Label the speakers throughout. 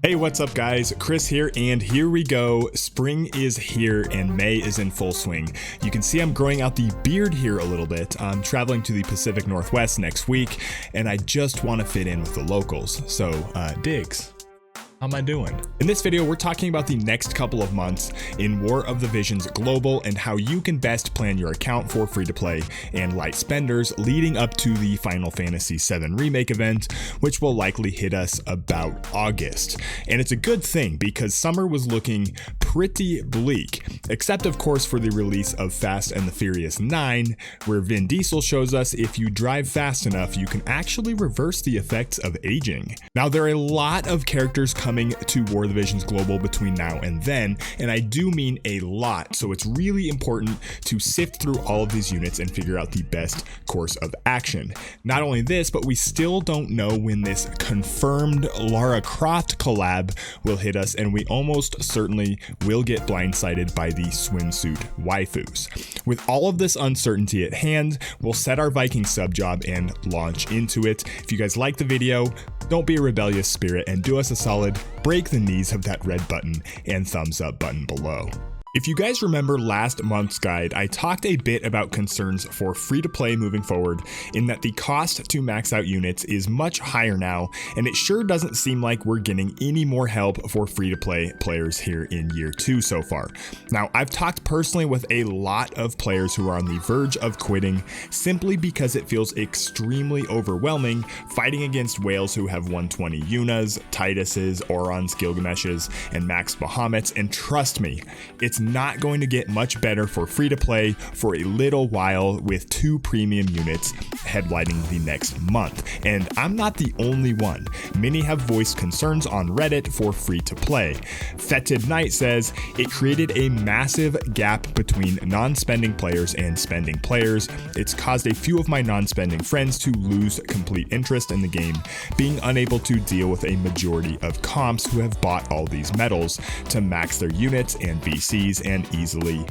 Speaker 1: Hey, what's up guys? Chris here, and here we go. Spring is here and May is in full swing. You can see I'm growing out the beard here a little bit. I'm traveling to the Pacific Northwest next week, and I just want to fit in with the locals. So, Diggs, how am I doing? In this video, we're talking about the next couple of months in War of the Visions Global and how you can best plan your account for free-to-play and light spenders leading up to the Final Fantasy VII Remake event, which will likely hit us about August. And it's a good thing because summer was looking pretty bleak, except of course for the release of Fast and the Furious 9, where Vin Diesel shows us if you drive fast enough, you can actually reverse the effects of aging. Now, there are a lot of characters coming to War of the Visions Global between now and then, and I do mean a lot, so it's really important to sift through all of these units and figure out the best course of action. Not only this, but we still don't know when this confirmed Lara Croft collab will hit us, and we almost certainly will get blindsided by the swimsuit waifus. With all of this uncertainty at hand, we'll set our Viking sub job and launch into it. If you guys like the video, don't be a rebellious spirit and do us a solid, break the knees of that red button and thumbs up button below. If you guys remember last month's guide, I talked a bit about concerns for free-to-play moving forward, in that the cost to max out units is much higher now, and it sure doesn't seem like we're getting any more help for free-to-play players here in year 2 so far. Now, I've talked personally with a lot of players who are on the verge of quitting simply because it feels extremely overwhelming fighting against whales who have 120 Yunas, Tituses, Orons, Gilgameshes, and Max Bahamets, and trust me, it's not going to get much better for free to play for a little while with 2 premium units headlining the next month. And I'm not the only one. Many have voiced concerns on Reddit for free to play. Fetid Knight says it created a massive gap between non-spending players and spending players. It's caused a few of my non-spending friends to lose complete interest in the game, being unable to deal with a majority of comps who have bought all these medals to max their units and VCs and easily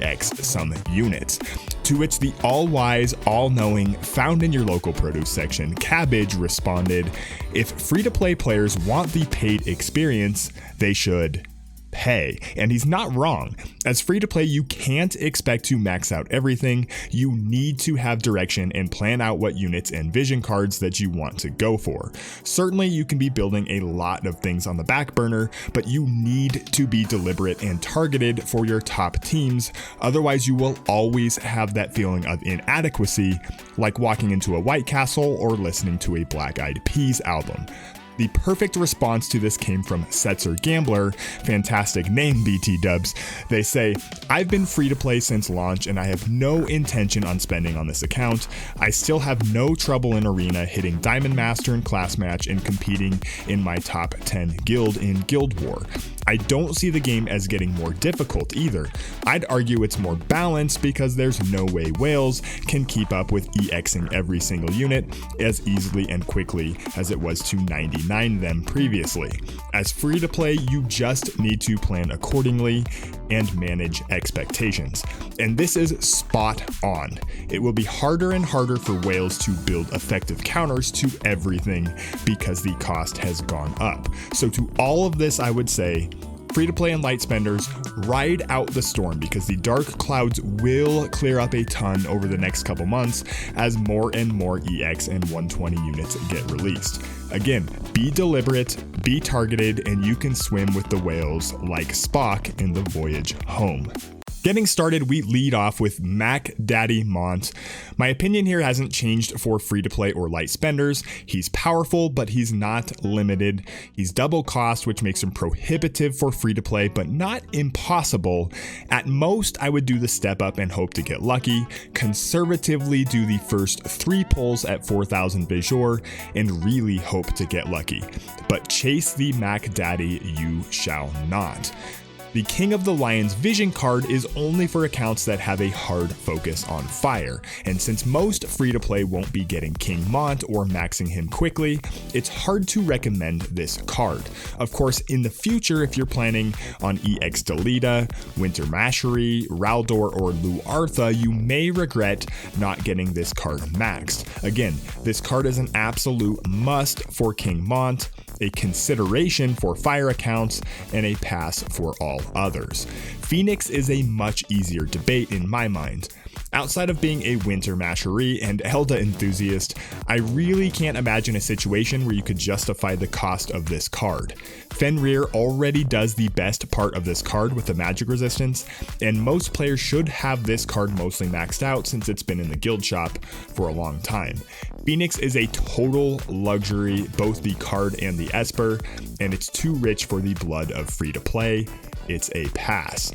Speaker 1: EX some units. To which the all-wise, all-knowing, found in your local produce section, Cabbage responded, if free-to-play players want the paid experience, they should pay. And he's not wrong. As free to play, you can't expect to max out everything. You need to have direction and plan out what units and vision cards that you want to go for. Certainly, you can be building a lot of things on the back burner, but you need to be deliberate and targeted for your top teams. Otherwise, you will always have that feeling of inadequacy, like walking into a White Castle or listening to a Black Eyed Peas album. The perfect response to this came from Setzer Gambler, fantastic name BT dubs. They say, I've been free to play since launch and I have no intention on spending on this account. I still have no trouble in arena hitting Diamond Master in class match and competing in my top 10 guild in Guild War. I don't see the game as getting more difficult either. I'd argue it's more balanced because there's no way whales can keep up with EXing every single unit as easily and quickly as it was to 99 them previously. As free to play, you just need to plan accordingly and manage expectations. And this is spot on. It will be harder and harder for whales to build effective counters to everything because the cost has gone up. So to all of this, I would say, free to play and light spenders, ride out the storm because the dark clouds will clear up a ton over the next couple months as more and more EX and 120 units get released. Again, be deliberate, be targeted, and you can swim with the whales like Spock in the voyage home. Getting started, we lead off with Mac Daddy Mont. My opinion here hasn't changed for free-to-play or light spenders. He's powerful, but he's not limited. He's double cost, which makes him prohibitive for free-to-play, but not impossible. At most, I would do the step up and hope to get lucky, conservatively do the first 3 pulls at 4,000 Bajor, and really hope to get lucky. But chase the Mac Daddy you shall not. The King of the Lions vision card is only for accounts that have a hard focus on fire, and since most free-to-play won't be getting King Mont or maxing him quickly, it's hard to recommend this card. Of course, in the future, if you're planning on EX Delita, Winter Mashery, Raldor, or Luartha, you may regret not getting this card maxed. Again, this card is an absolute must for King Mont. a consideration for fire accounts, and a pass for all others. Phoenix is a much easier debate in my mind. Outside of being a Winter Masherie and Elda enthusiast, I really can't imagine a situation where you could justify the cost of this card. Fenrir already does the best part of this card with the magic resistance, and most players should have this card mostly maxed out since it's been in the guild shop for a long time. Phoenix is a total luxury, both the card and the Esper, and it's too rich for the blood of free-to-play. It's a pass.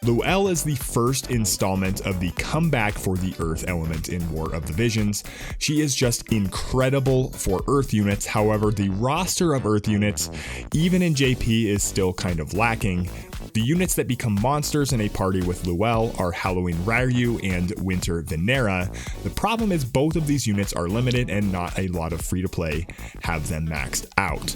Speaker 1: Louelle is the first installment of the comeback for the Earth element in War of the Visions. She is just incredible for Earth units, however, the roster of Earth units, even in JP, is still kind of lacking. The units that become monsters in a party with Louelle are Halloween Ryu and Winter Venera. The problem is both of these units are limited and not a lot of free-to-play have them maxed out.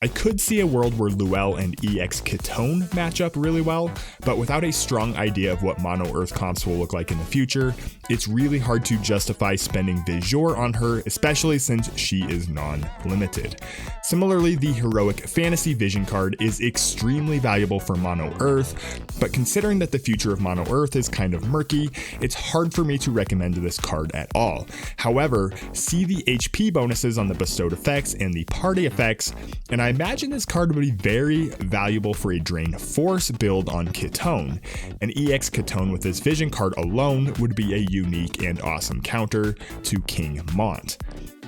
Speaker 1: I could see a world where Louelle and EX Kitone match up really well, but without a strong idea of what Mono Earth comps will look like in the future, it's really hard to justify spending Vizor on her, especially since she is non-limited. Similarly, the Heroic Fantasy Vision card is extremely valuable for Mono Earth, but considering that the future of Mono Earth is kind of murky, it's hard for me to recommend this card at all. However, see the HP bonuses on the bestowed effects and the party effects, and I imagine this card would be very valuable for a Drain Force build on Kitone. An EX Kitone with this Vision card alone would be a unique and awesome counter to King Mont.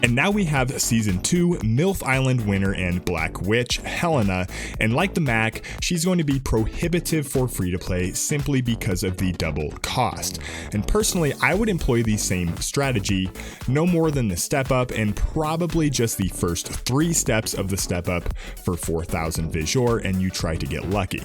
Speaker 1: And now we have Season 2 MILF Island winner and Black Witch, Helena, and like the Mac, she's going to be prohibitive for free-to-play simply because of the double cost. And personally, I would employ the same strategy, no more than the step up and probably just the first 3 steps of the step up for 4,000 Vizor, and you try to get lucky.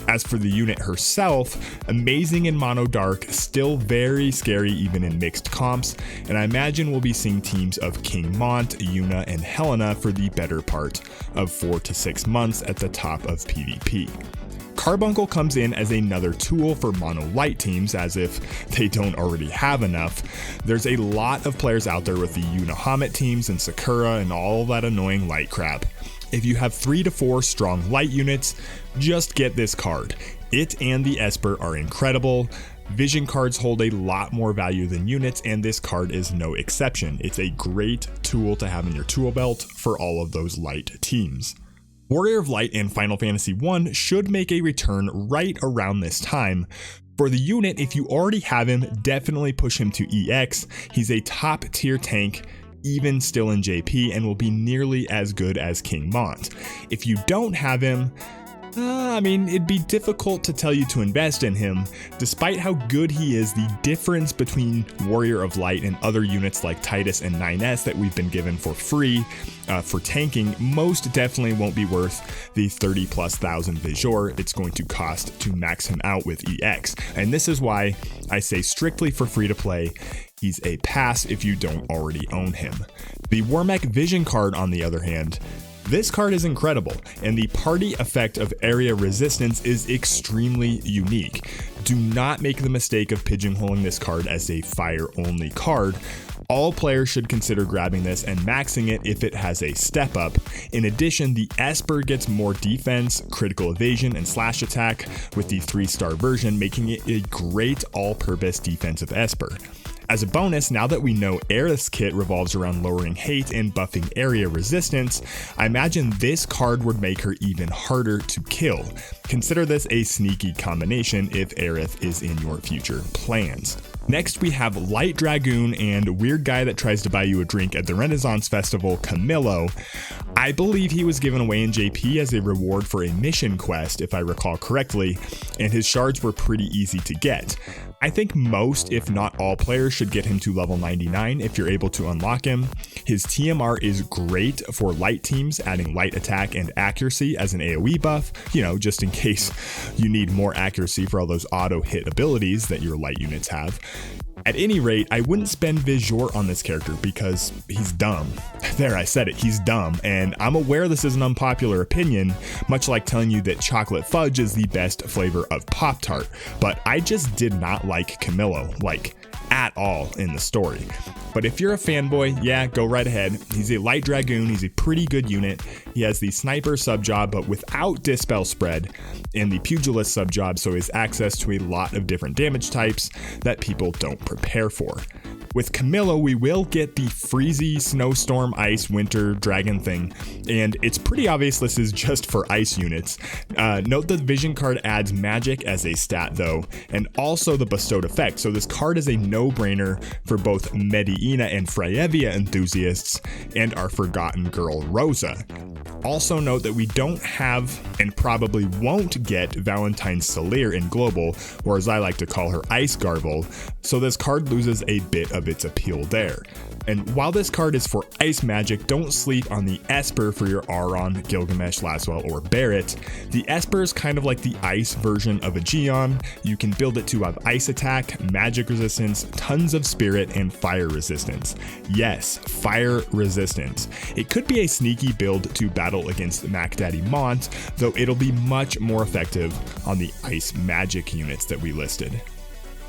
Speaker 1: As for the unit herself, amazing in Mono Dark, still very scary even in mixed comps, and I imagine we'll be seeing teams of King Mont, Yuna, and Helena for the better part of 4 to 6 months at the top of PvP. Carbuncle comes in as another tool for mono light teams, as if they don't already have enough. There's a lot of players out there with the Unahamit teams and Sakura and all that annoying light crap. If you have 3 to 4 strong light units, just get this card. It and the Esper are incredible. Vision cards hold a lot more value than units, and this card is no exception. It's a great tool to have in your tool belt for all of those light teams. Warrior of Light and Final Fantasy I should make a return right around this time. For the unit, if you already have him, definitely push him to EX. He's a top tier tank, even still in JP, and will be nearly as good as King Mont. If you don't have him, it'd be difficult to tell you to invest in him. Despite how good he is, the difference between Warrior of Light and other units like Titus and 9S that we've been given for free for tanking most definitely won't be worth the 30,000+ Vizor it's going to cost to max him out with EX. And this is why I say strictly for free to play, he's a pass if you don't already own him. The Wormek Vision card, on the other hand, this card is incredible, and the party effect of area resistance is extremely unique. Do not make the mistake of pigeonholing this card as a fire-only card. All players should consider grabbing this and maxing it if it has a step up. In addition, the Esper gets more defense, critical evasion, and slash attack with the 3-star version, making it a great all-purpose defensive Esper. As a bonus, now that we know Aerith's kit revolves around lowering hate and buffing area resistance, I imagine this card would make her even harder to kill. Consider this a sneaky combination if Aerith is in your future plans. Next, we have Light Dragoon and weird guy that tries to buy you a drink at the Renaissance Festival, Camillo. I believe he was given away in JP as a reward for a mission quest, if I recall correctly, and his shards were pretty easy to get. I think most, if not all players, should get him to level 99 if you're able to unlock him. His TMR is great for light teams, adding light attack and accuracy as an AoE buff, just in case you need more accuracy for all those auto hit abilities that your light units have. At any rate, I wouldn't spend Vizor on this character because he's dumb. There, I said it, he's dumb, and I'm aware this is an unpopular opinion, much like telling you that chocolate fudge is the best flavor of Pop-Tart, but I just did not like Camillo, at all in the story. But if you're a fanboy, yeah, go right ahead. He's a light dragoon, he's a pretty good unit. He has the sniper subjob, but without dispel spread, and the pugilist subjob, so he has access to a lot of different damage types that people don't prepare for. With Camillo, we will get the freezy, snowstorm, ice, winter, dragon thing, and it's pretty obvious this is just for ice units. Note the vision card adds magic as a stat though, and also the bestowed effect, so this card is a no-brainer for both Medina and Freyevia enthusiasts and our forgotten girl Rosa. Also note that we don't have and probably won't get Valentine Salir in Global, or as I like to call her, Ice Garble, so this card loses a bit of its appeal there. And while this card is for ice magic, don't sleep on the Esper for your Auron, Gilgamesh, Laswell, or Barrett. The Esper is kind of like the ice version of a Geon. You can build it to have ice attack, magic resistance, tons of spirit, and fire resistance. Yes, fire resistance. It could be a sneaky build to battle against Mac Daddy Mont, though it'll be much more effective on the ice magic units that we listed.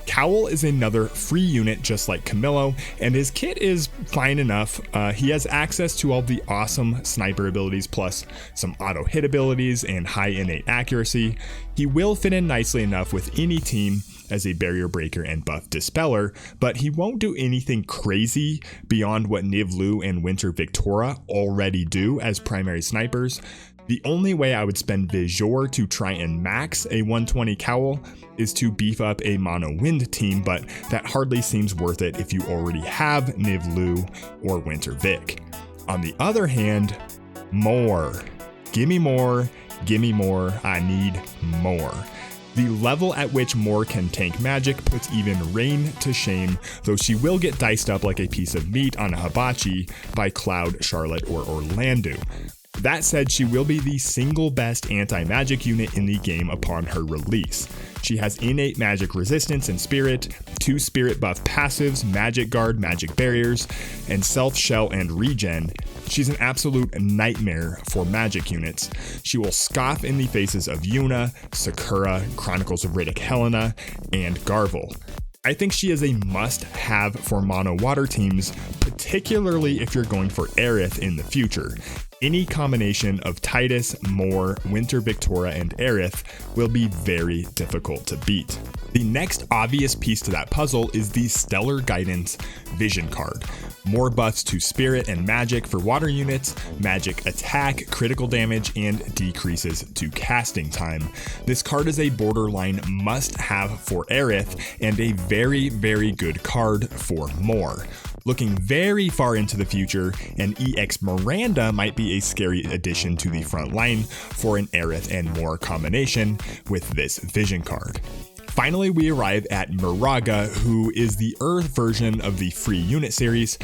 Speaker 1: Cowl is another free unit just like Camillo, and his kit is fine enough. He has access to all the awesome sniper abilities plus some auto hit abilities and high innate accuracy. He will fit in nicely enough with any team as a barrier breaker and buff dispeller, but he won't do anything crazy beyond what Nivlu and Winter Victoria already do as primary snipers. The only way I would spend Vizor to try and max a 120 Cowl is to beef up a mono wind team, but that hardly seems worth it if you already have Nivlu or Winter Vic. On the other hand, more. Gimme more, gimme more, I need more. The level at which Moore can tank magic puts even Rain to shame, though she will get diced up like a piece of meat on a hibachi by Cloud, Charlotte, or Orlando. That said, she will be the single best anti-magic unit in the game upon her release. She has innate magic resistance and spirit, 2 spirit buff passives, magic guard, magic barriers, and self shell and regen. She's an absolute nightmare for magic units. She will scoff in the faces of Yuna, Sakura, Chronicles of Riddick Helena, and Garvel. I think she is a must-have for mono water teams, particularly if you're going for Aerith in the future. Any combination of Titus, Moore, Winter Victoria, and Aerith will be very difficult to beat. The next obvious piece to that puzzle is the Stellar Guidance Vision card. More buffs to spirit and magic for water units, magic attack, critical damage, and decreases to casting time. This card is a borderline must-have for Aerith and a very, very good card for Moore. Looking very far into the future, an EX Miranda might be a scary addition to the front line for an Aerith and Moore combination with this vision card. Finally, we arrive at Muraga, who is the Earth version of the free unit series,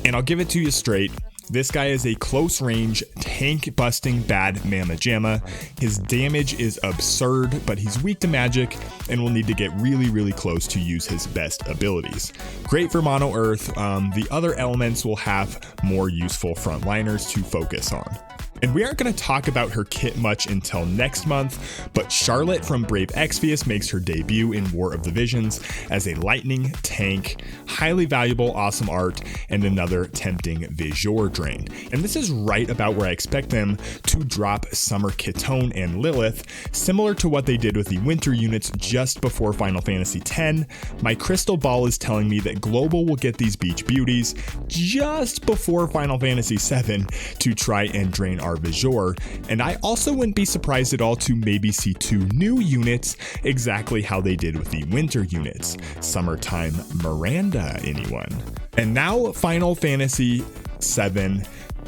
Speaker 1: and I'll give it to you straight. This guy is a close range, tank busting bad mamma jamma. His damage is absurd, but he's weak to magic and will need to get really, really close to use his best abilities. Great for mono earth. The other elements will have more useful frontliners to focus on. And we aren't going to talk about her kit much until next month, but Charlotte from Brave Exvius makes her debut in War of the Visions as a lightning tank, highly valuable, awesome art, and another tempting Vizor drain. And this is right about where I expect them to drop Summer Kitone and Lilyth, similar to what they did with the winter units just before Final Fantasy X. My crystal ball is telling me that Global will get these beach beauties just before Final Fantasy VII to try and drain our Vizor, and I also wouldn't be surprised at all to maybe see 2 new units exactly how they did with the winter units. Summertime Miranda, anyone? And now Final Fantasy VII.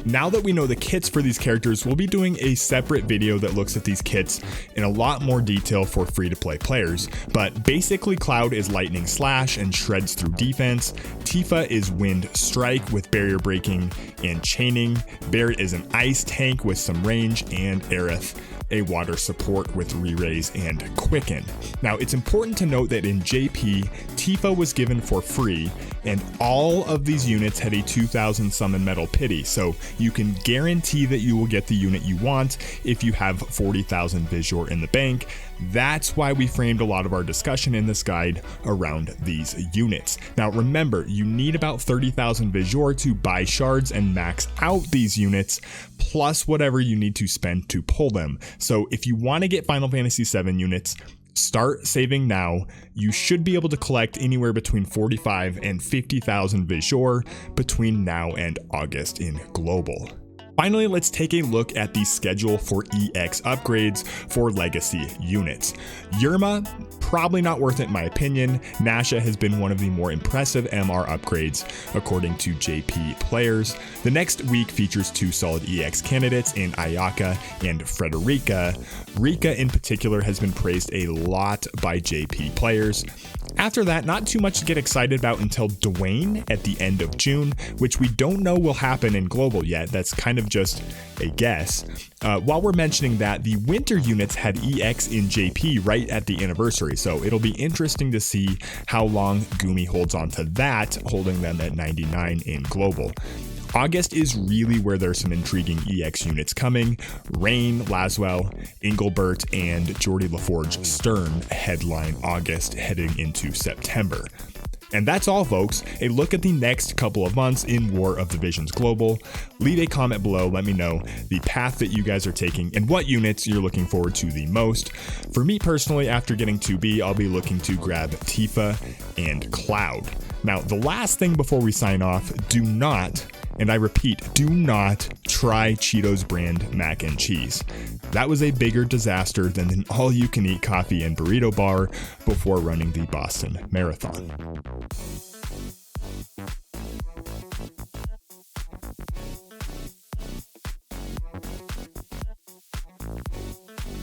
Speaker 1: Now that we know the kits for these characters, we'll be doing a separate video that looks at these kits in a lot more detail for free-to-play players. But basically, Cloud is Lightning Slash and shreds through defense. Tifa is Wind Strike with barrier breaking and chaining. Barret is an ice tank with some range, and Aerith a water support with re-raise and quicken. Now, it's important to note that in JP, Tifa was given for free, and all of these units had a 2000 summon metal pity, so you can guarantee that you will get the unit you want if you have 40,000 Visuor in the bank. That's why we framed a lot of our discussion in this guide around these units. Now remember, you need about 30,000 Visuor to buy shards and max out these units, plus whatever you need to spend to pull them. So if you want to get Final Fantasy VII units, start saving now. You should be able to collect anywhere between 45 and 50,000 Visuor between now and August in Global. Finally, let's take a look at the schedule for EX upgrades for legacy units. Yerma, probably not worth it in my opinion. Nasha has been one of the more impressive MR upgrades according to JP players. The next week features 2 solid EX candidates in Ayaka and Frederica. Rika in particular has been praised a lot by JP players. After that, not too much to get excited about until Dwayne at the end of June, which we don't know will happen in Global yet. That's kind of just a guess. While we're mentioning that, the winter units had EX in JP right at the anniversary, so it'll be interesting to see how long Gumi holds on to that, holding them at 99 in Global. August is really where there's some intriguing EX units coming. Rain, Laswell, Engelbert, and Geordie LaForge Stern headline August heading into September. And that's all, folks. A look at the next couple of months in War of the Visions Global. Leave a comment below, let me know the path that you guys are taking and what units you're looking forward to the most. For me personally, after getting 2B, I'll be looking to grab Tifa and Cloud. Now, the last thing before we sign off, do not, and I repeat, do not try Cheetos brand mac and cheese. That was a bigger disaster than an all-you-can-eat coffee and burrito bar before running the Boston Marathon.